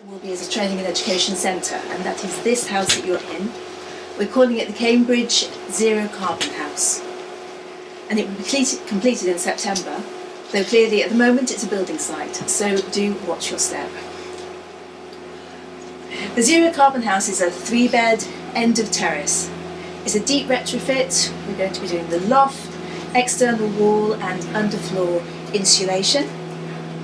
Will be as a training and education centre, and that is this house that you're in. We're calling it the Cambridge Zero Carbon House, and it will be completed in September, though clearly at the moment it's a building site, so do watch your step. The Zero Carbon House is a 3-bed end of terrace. It's a deep retrofit. We're going to be doing the loft, external wall and underfloor insulation,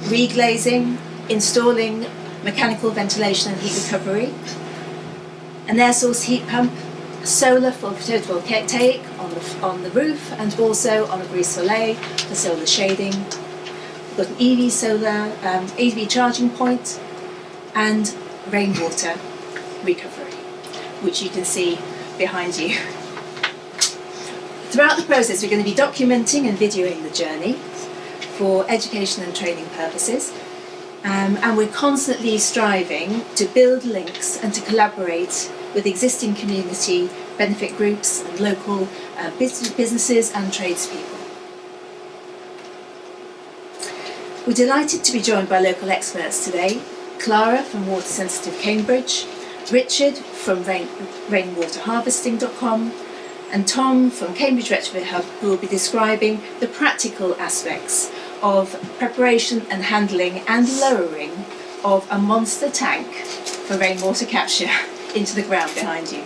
reglazing, installing mechanical ventilation and heat recovery, an air source heat pump, solar photovoltaic on the roof and also on a brise soleil for solar shading. We've got an EV charging point and rainwater recovery, which you can see behind you. Throughout the process, we're going to be documenting and videoing the journey for education and training purposes. And we're constantly striving to build links and to collaborate with existing community benefit groups and local businesses and tradespeople. We're delighted to be joined by local experts today: Clara from Water Sensitive Cambridge, Richard from rainwaterharvesting.com, and Tom from Cambridge Retrofit Hub, who will be describing the practical aspects of preparation and handling and lowering of a monster tank for rainwater capture into the ground behind you.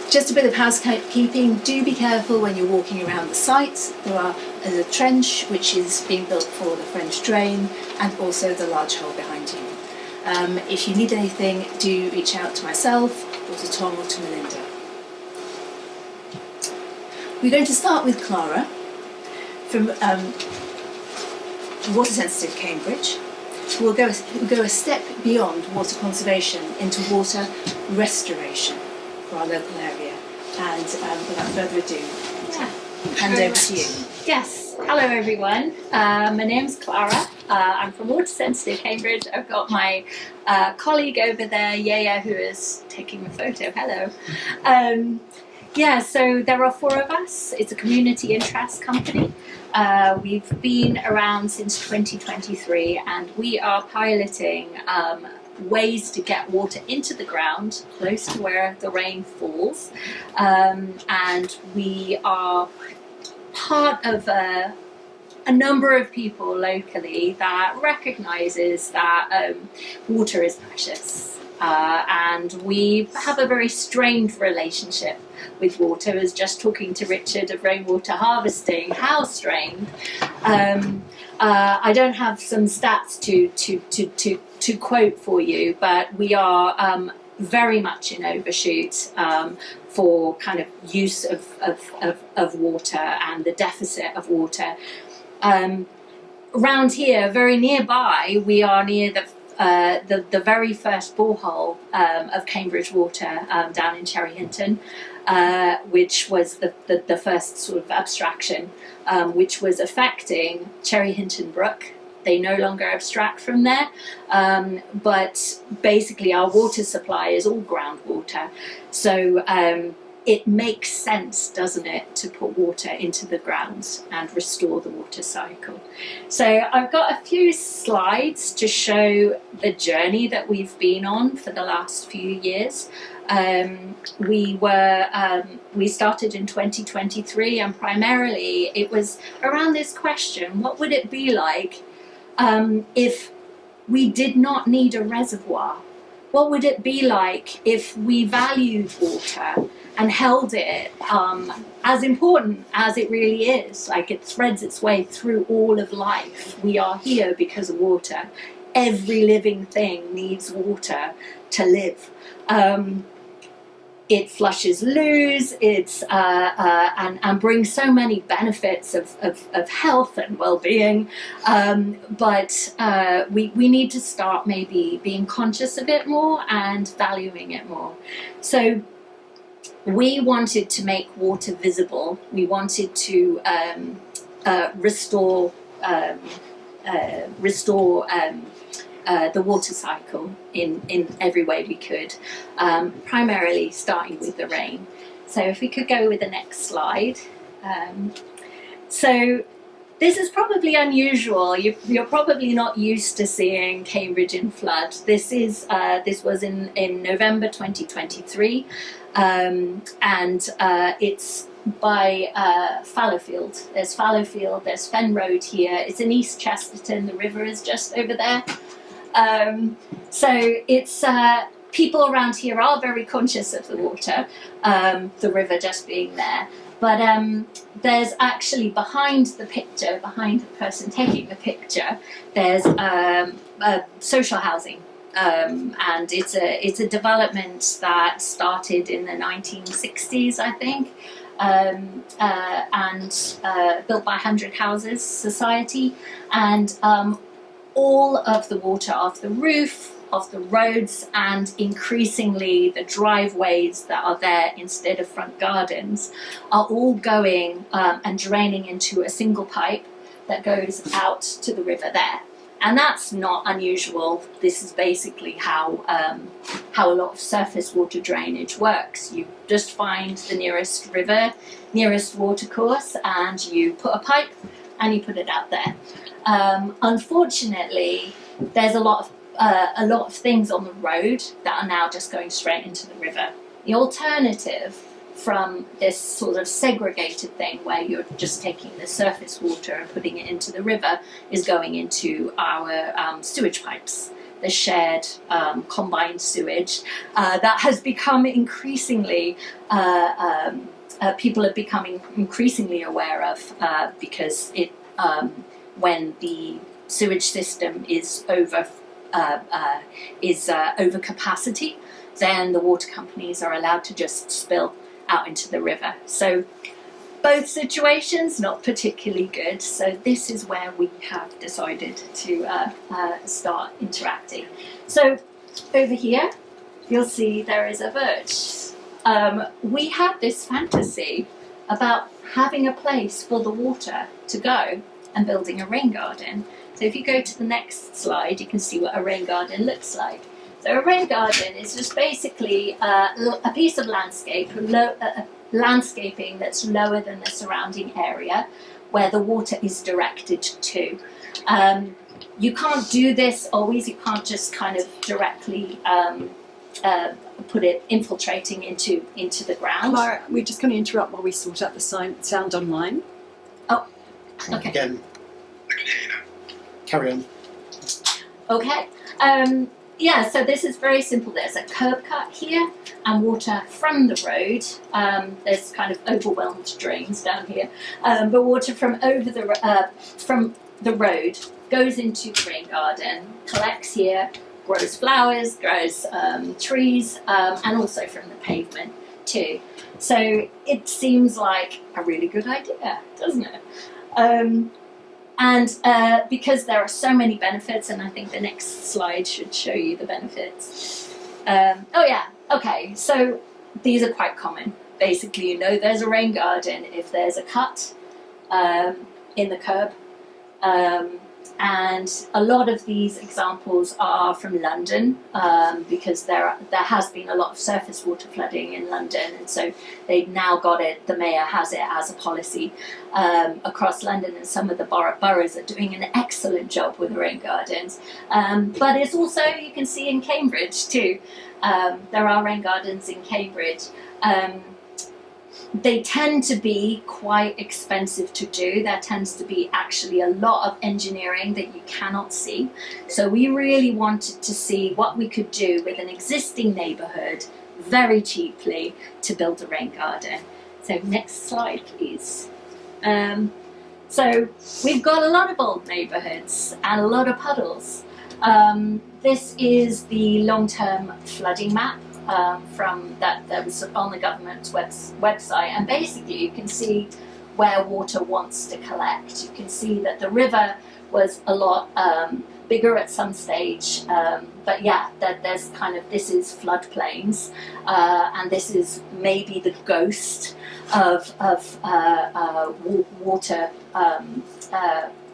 Just a bit of housekeeping: do be careful when you're walking around the site. There's a trench which is being built for the French drain and also the large hole behind you. If you need anything, do reach out to myself or to Tom or to Melinda. We're going to start with Clara from Water Sensitive Cambridge, who will go a step beyond water conservation into water restoration for our local area. And without further ado, hand over to you. Yes, hello everyone. My name's Clara. I'm from Water Sensitive Cambridge. I've got my colleague over there, Yaya, who is taking the photo. Hello. So there are 4 of us. It's a community interest company. We've been around since 2023 and we are piloting ways to get water into the ground close to where the rain falls, and we are part of a number of people locally that recognises that water is precious, and we have a very strained relationship with water. I was just talking to Richard of rainwater harvesting, how strained. I don't have some stats to quote for you, but we are very much in overshoot for kind of use of water and the deficit of water. Around here, very nearby, we are near the very first borehole of Cambridge Water down in Cherry Hinton, which was the first sort of abstraction, which was affecting Cherry Hinton Brook. They no longer abstract from there, but basically our water supply is all groundwater. So it makes sense, doesn't it, to put water into the ground and restore the water cycle. So I've got a few slides to show the journey that we've been on for the last few years. We started in 2023, and primarily it was around this question: what would it be like if we did not need a reservoir? What would it be like if we valued water and held it as important as it really is? Like, it threads its way through all of life. We are here because of water. Every living thing needs water to live. It flushes loos, and brings so many benefits of health and well-being, but we need to start maybe being conscious of it more and valuing it more. So we wanted to make water visible. We wanted to restore the water cycle in every way we could, primarily starting with the rain. So if we could go with the next slide. So This is probably unusual. You're probably not used to seeing Cambridge in flood. This was in November 2023, and it's by Fallowfield. There's Fallowfield, there's Fen Road here. It's in East Chesterton. The river is just over there. So it's people around here are very conscious of the water, the river just being there. But there's actually behind the picture, behind the person taking the picture, there's social housing. And it's a development that started in the 1960s, I think, and built by 100 Houses Society, and all of the water off the roof, of the roads, and increasingly the driveways that are there instead of front gardens are all going and draining into a single pipe that goes out to the river there. And that's not unusual. This is basically how a lot of surface water drainage works. You just find the nearest river, nearest watercourse, and you put a pipe and you put it out there. Unfortunately, there's a lot of things on the road that are now just going straight into the river. The alternative from this sort of segregated thing where you're just taking the surface water and putting it into the river is going into our sewage pipes, the shared combined sewage that has become increasingly, people are becoming increasingly aware of because it when the sewage system is over capacity, then the water companies are allowed to just spill out into the river. So both situations not particularly good. So this is where we have decided to start interacting. So over here, you'll see there is a verge. We had this fantasy about having a place for the water to go and building a rain garden. So if you go to the next slide, you can see what a rain garden looks like. So a rain garden is just basically a piece of landscaping that's lower than the surrounding area, where the water is directed to. You can't do this always. You can't just kind of directly put it infiltrating into the ground. Clara, we're just going to interrupt while we sort out the sound online. Oh, okay. Again, I can hear you now. Carry on. Okay. Yeah, so this is very simple. There's a curb cut here and water from the road. There's kind of overwhelmed drains down here, but water from the road goes into the rain garden, collects here, grows flowers, grows trees, and also from the pavement too. So it seems like a really good idea, doesn't it? And because there are so many benefits, and I think the next slide should show you the benefits. Oh yeah, okay, so these are quite common. Basically, you know there's a rain garden if there's a cut in the curb. And a lot of these examples are from London because there has been a lot of surface water flooding in London, and so they've now got it, the mayor has it as a policy across London, and some of the boroughs are doing an excellent job with the rain gardens. But it's also, you can see in Cambridge too, there are rain gardens in Cambridge. They tend to be quite expensive to do. There tends to be actually a lot of engineering that you cannot see. So we really wanted to see what we could do with an existing neighbourhood very cheaply to build a rain garden. So next slide, please. So we've got a lot of old neighbourhoods and a lot of puddles. This is the long-term flooding map. From that was on the government's website, and basically you can see where water wants to collect. You can see that the river was a lot bigger at some stage, but yeah, that there's kind of, this is floodplains, and this is maybe the ghost of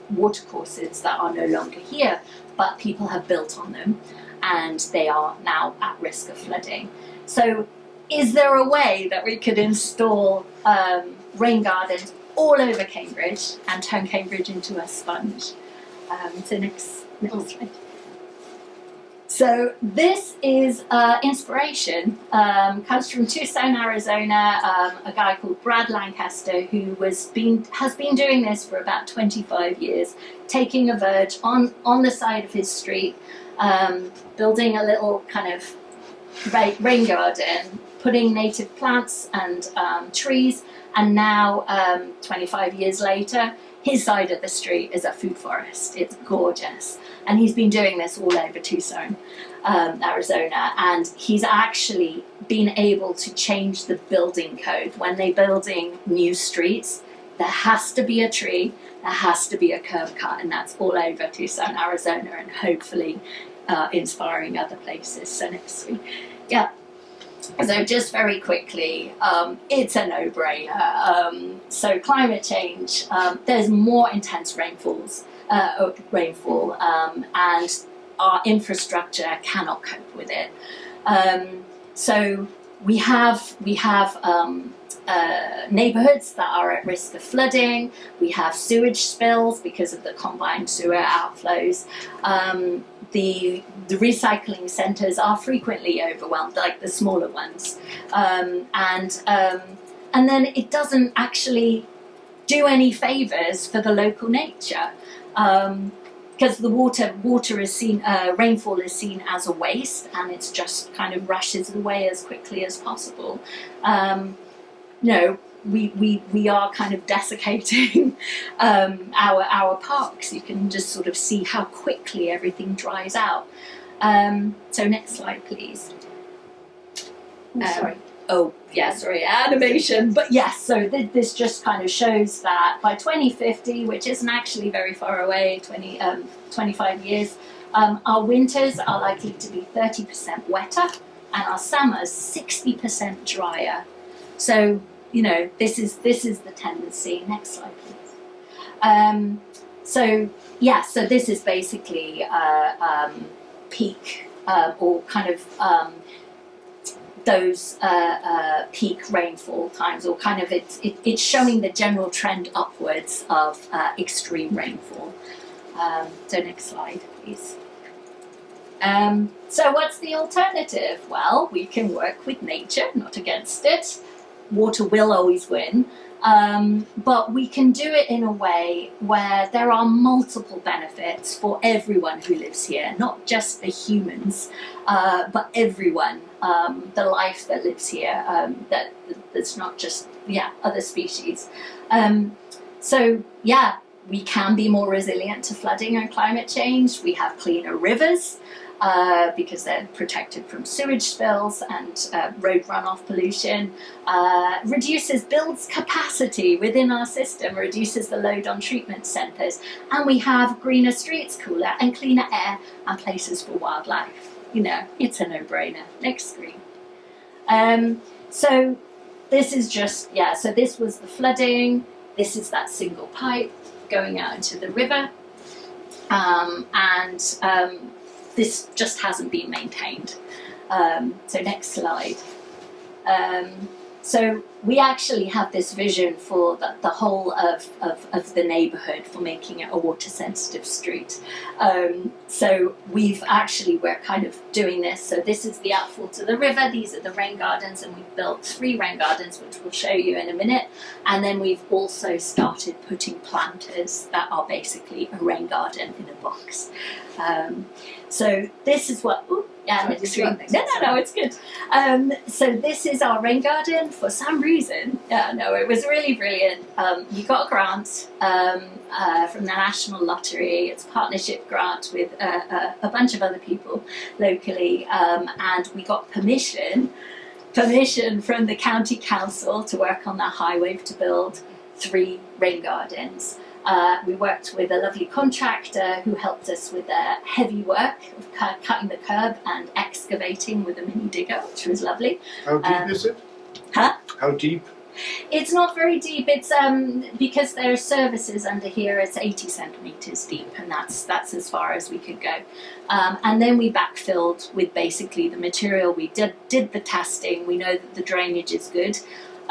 watercourses that are no longer here, but people have built on them, and they are now at risk of flooding. So is there a way that we could install rain gardens all over Cambridge and turn Cambridge into a sponge. So next slide. So this is inspiration. Comes from Tucson, Arizona. A guy called Brad Lancaster, who has been doing this for about 25 years, taking a verge on the side of his street, building a little kind of rain garden, putting native plants and trees, and now 25 years later, his side of the street is a food forest. It's gorgeous. And he's been doing this all over Tucson, Arizona, and he's actually been able to change the building code. When they're building new streets, there has to be a tree, there has to be a curb cut, and that's all over Tucson, Arizona, and hopefully inspiring other places. So next week. Yeah. So just very quickly, it's a no-brainer. So climate change, there's more intense rainfall, and our infrastructure cannot cope with it. So we have neighbourhoods that are at risk of flooding. We have sewage spills because of the combined sewer outflows. The recycling centres are frequently overwhelmed, like the smaller ones, and then it doesn't actually do any favours for the local nature, because the water is seen, rainfall is seen as a waste, and it's just kind of rushes away as quickly as possible. We are kind of desiccating our parks. You can just sort of see how quickly everything dries out. So next slide, please. Animation. But yes, so this just kind of shows that by 2050, which isn't actually very far away, 25 years, our winters are likely to be 30% wetter and our summers 60% drier. So this is the tendency. Next slide, please. So this is basically peak or kind of those peak rainfall times, or kind of it's showing the general trend upwards of extreme rainfall. So next slide, please. So what's the alternative? Well, we can work with nature, not against it. Water will always win, but we can do it in a way where there are multiple benefits for everyone who lives here, not just the humans, but everyone, the life that lives here, that's not just other species. We can be more resilient to flooding and climate change. We have cleaner rivers, because they're protected from sewage spills and road runoff pollution, builds capacity within our system, reduces the load on treatment centres, and we have greener streets, cooler and cleaner air, and places for wildlife. It's a no-brainer. Next screen. So this is just, so this was the flooding, this is that single pipe going out into the river, this just hasn't been maintained. So next slide. So we actually have this vision for the whole of the neighbourhood for making it a water sensitive street. So we're kind of doing this. So this is the outfall to the river, these are the rain gardens, and we've built 3 rain gardens, which we'll show you in a minute. And then we've also started putting planters that are basically a rain garden in a box. So this is what, No, it's good. So this is our rain garden. For some reason, it was really brilliant. We got a grant from the National Lottery. It's a partnership grant with a bunch of other people locally, and we got permission from the county council to work on that highway to build 3 rain gardens. We worked with a lovely contractor who helped us with heavy work of cutting the curb and excavating with a mini digger, which was lovely. How deep is it? Huh? How deep? It's not very deep. It's because there are services under here. It's 80 centimeters deep, and that's as far as we could go. And then we backfilled with basically the material. We did the testing. We know that the drainage is good.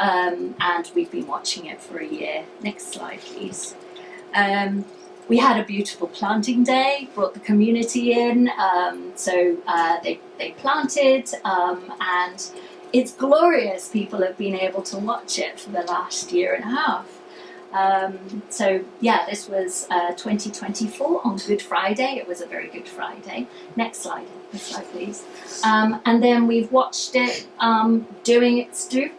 and we've been watching it for a year. Next slide, please. We had a beautiful planting day, brought the community in, so they planted, and it's glorious. People have been able to watch it for the last year and a half. So yeah, this was 2024 on Good Friday. It was a very good Friday. Next slide please. And then we've watched it doing its due.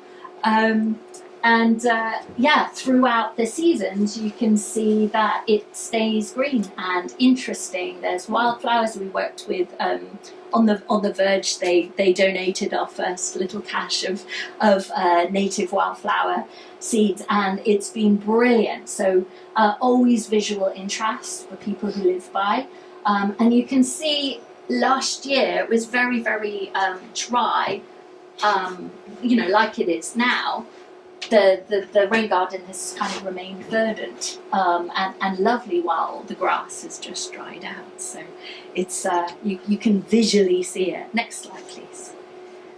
Yeah, throughout the seasons you can see that it stays green and interesting. There's wildflowers. We worked with on the verge. They donated our first little cache of native wildflower seeds, and it's been brilliant. So always visual interest for people who live by, and you can see last year it was very, very dry, like it is now. The rain garden has kind of remained verdant and lovely, while the grass has just dried out. So it's you can visually see it. Next slide, please.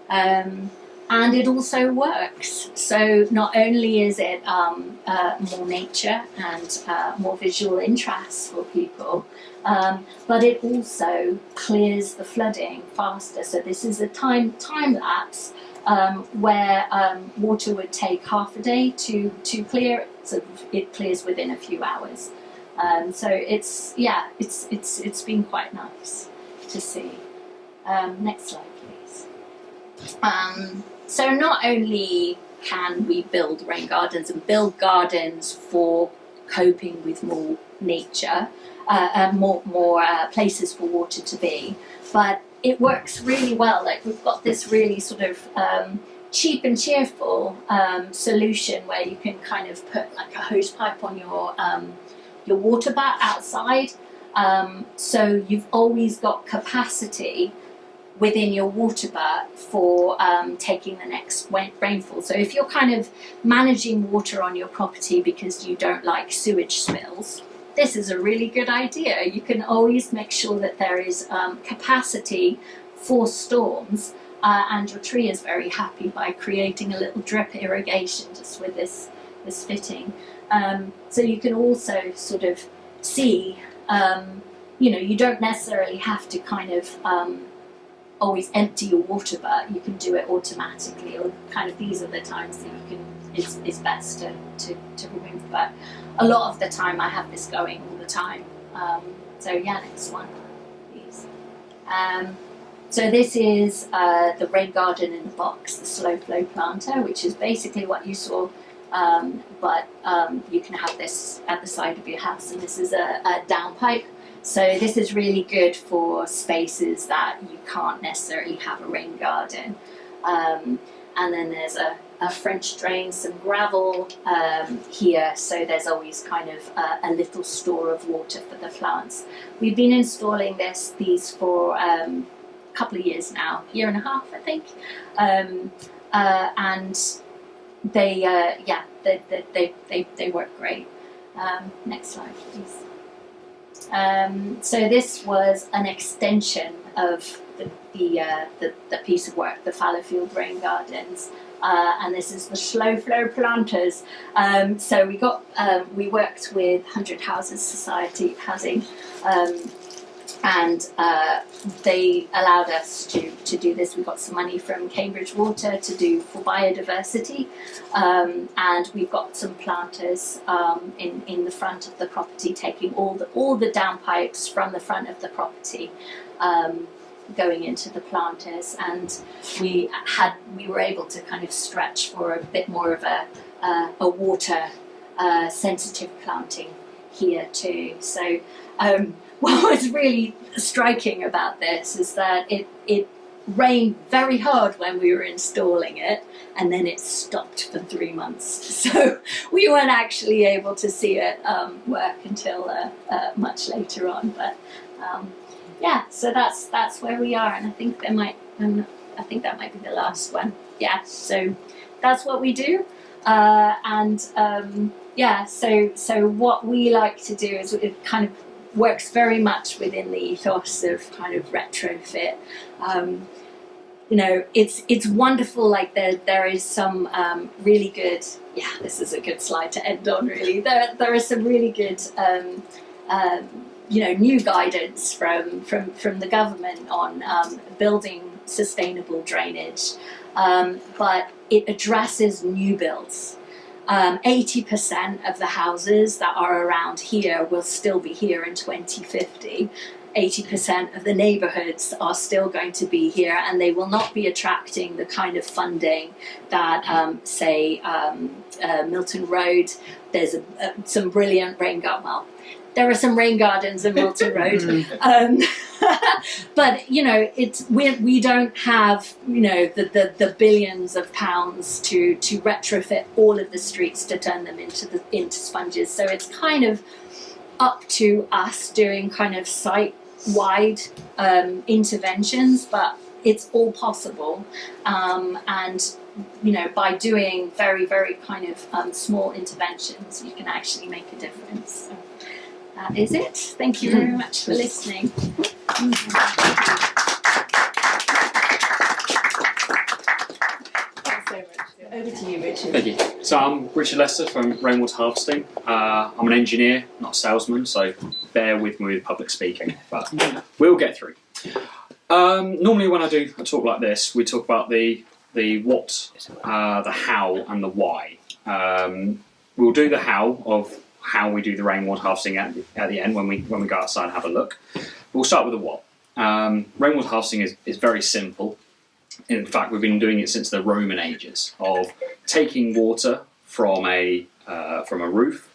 And it also works. So not only is it more nature and more visual interest for people, but it also clears the flooding faster. So this is a time lapse. Where water would take half a day to clear, so it clears within a few hours. So it's been quite nice to see. Next slide, please. So not only can we build rain gardens and build gardens for coping with more nature, more places for water to be, but it works really well. Like, we've got this really sort of cheap and cheerful solution where you can kind of put like a hose pipe on your water butt outside, so you've always got capacity within your water butt for taking the next rainfall. So if you're kind of managing water on your property because you don't like sewage spills, this is a really good idea. You can always make sure that there is capacity for storms, and your tree is very happy by creating a little drip irrigation just with this fitting. So you can also sort of see, you don't necessarily have to kind of always empty your water butt. You can do it automatically, or kind of these are the times that you can. It's best to remove, but a lot of the time I have this going all the time. So yeah, next one, please. So this is the rain garden in a box, the slow flow planter, which is basically what you saw, but you can have this at the side of your house, and this is a downpipe. So this is really good for spaces that you can't necessarily have a rain garden. And then there's a French drain, some gravel here, so there's always kind of a little store of water for the plants. We've been installing these for a couple of years now, year and a half, I think, and they work great. Next slide, please. So this was an extension of the piece of work, the Fallowfield Rain Gardens, and this is the slow flow planters. So we worked with 100 Houses Society Housing, and they allowed us to do this. We got some money from Cambridge Water to do for biodiversity, and we've got some planters in the front of the property, taking all the downpipes from the front of the property, going into the planters, and we were able to kind of stretch for a bit more of a water sensitive planting here too. So what was really striking about this is that it rained very hard when we were installing it, and then it stopped for 3 months. So we weren't actually able to see it work until much later on. But yeah, so that's where we are, and I think that might be the last one. Yeah, so that's what we do, yeah. So what we like to do is it kind of works very much within the ethos of kind of retrofit. it's wonderful. Like there is some really good. Yeah, this is a good slide to end on. Really, there is some really good. New guidance from the government on building sustainable drainage, but it addresses new builds. 80% of the houses that are around here will still be here in 2050. 80% of the neighbourhoods are still going to be here, and they will not be attracting the kind of funding that, Milton Road. There's some brilliant there are some rain gardens in Milton Road, but we don't have the billions of pounds to retrofit all of the streets to turn them into sponges. So it's kind of up to us doing kind of site-wide interventions, but it's all possible, and by doing very, very kind of small interventions, you can actually make a difference. So that is it. Thank you very much for listening. Over to you, Richard. Thank you. So I'm Richard Lester from Rainwater Harvesting. I'm an engineer, not a salesman, so bear with me with public speaking, but we'll get through. Normally when I do a talk like this, we talk about the what, the how and the why. We'll do the how of how we do the rainwater harvesting at the end when we go outside and have a look. We'll start with the what. Rainwater harvesting is very simple. In fact, we've been doing it since the Roman ages, of taking water from a roof,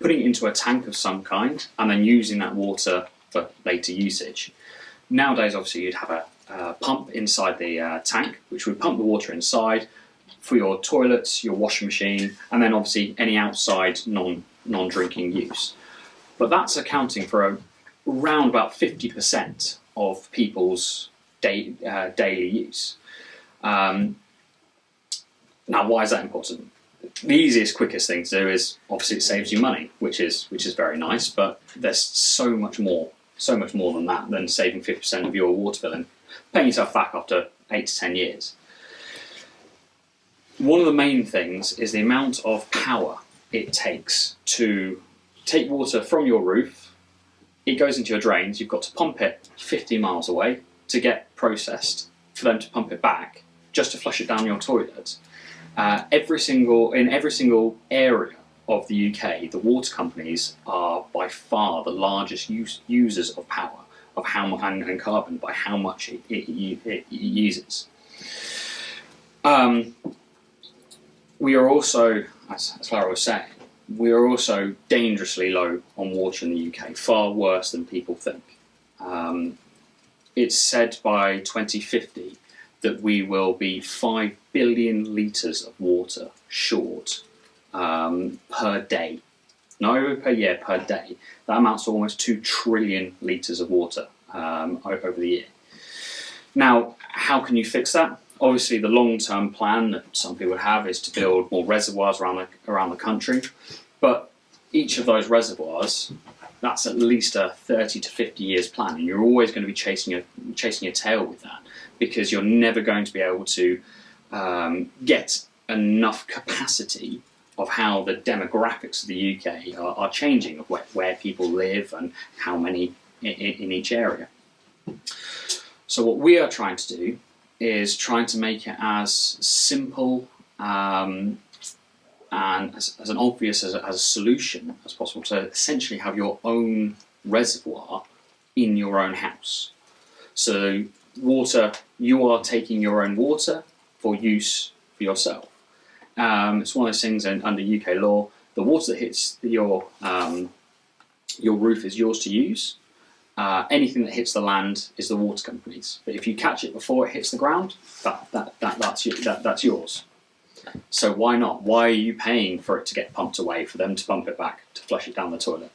putting it into a tank of some kind, and then using that water for later usage. Nowadays, obviously, you'd have a pump inside the tank, which would pump the water inside for your toilets, your washing machine, and then obviously any outside non-drinking use. But that's accounting for around about 50% of people's daily use. Now, why is that important? The easiest, quickest thing to do is obviously it saves you money, which is very nice. But there's so much more than that, than saving 50% of your water bill and paying yourself back after 8 to 10 years. One of the main things is the amount of power it takes to take water from your roof. It goes into your drains. You've got to pump it 50 miles away to get processed, for them to pump it back, just to flush it down your toilet. In every single area of the UK, the water companies are by far the largest users of power, of how much, and carbon, by how much it uses. We are also, as Clara was saying, we are also dangerously low on water in the UK, far worse than people think. It's said by 2050 that we will be 5 billion litres of water short per day. No, per year, per day. That amounts to almost 2 trillion litres of water over the year. Now, how can you fix that? Obviously, the long-term plan that some people have is to build more reservoirs around the country, but each of those reservoirs, that's at least a 30 to 50 years plan, and you're always going to be chasing your tail with that, because you're never going to be able to get enough capacity of how the demographics of the UK are changing, of where people live and how many in each area. So what we are trying to do is trying to make it as simple and as an obvious as a solution as possible to essentially have your own reservoir in your own house. So water, you are taking your own water for use for yourself. It's one of those things under UK law, the water that hits your roof is yours to use. Anything that hits the land is the water company's. But if you catch it before it hits the ground, that's yours. So why not? Why are you paying for it to get pumped away, for them to pump it back, to flush it down the toilet?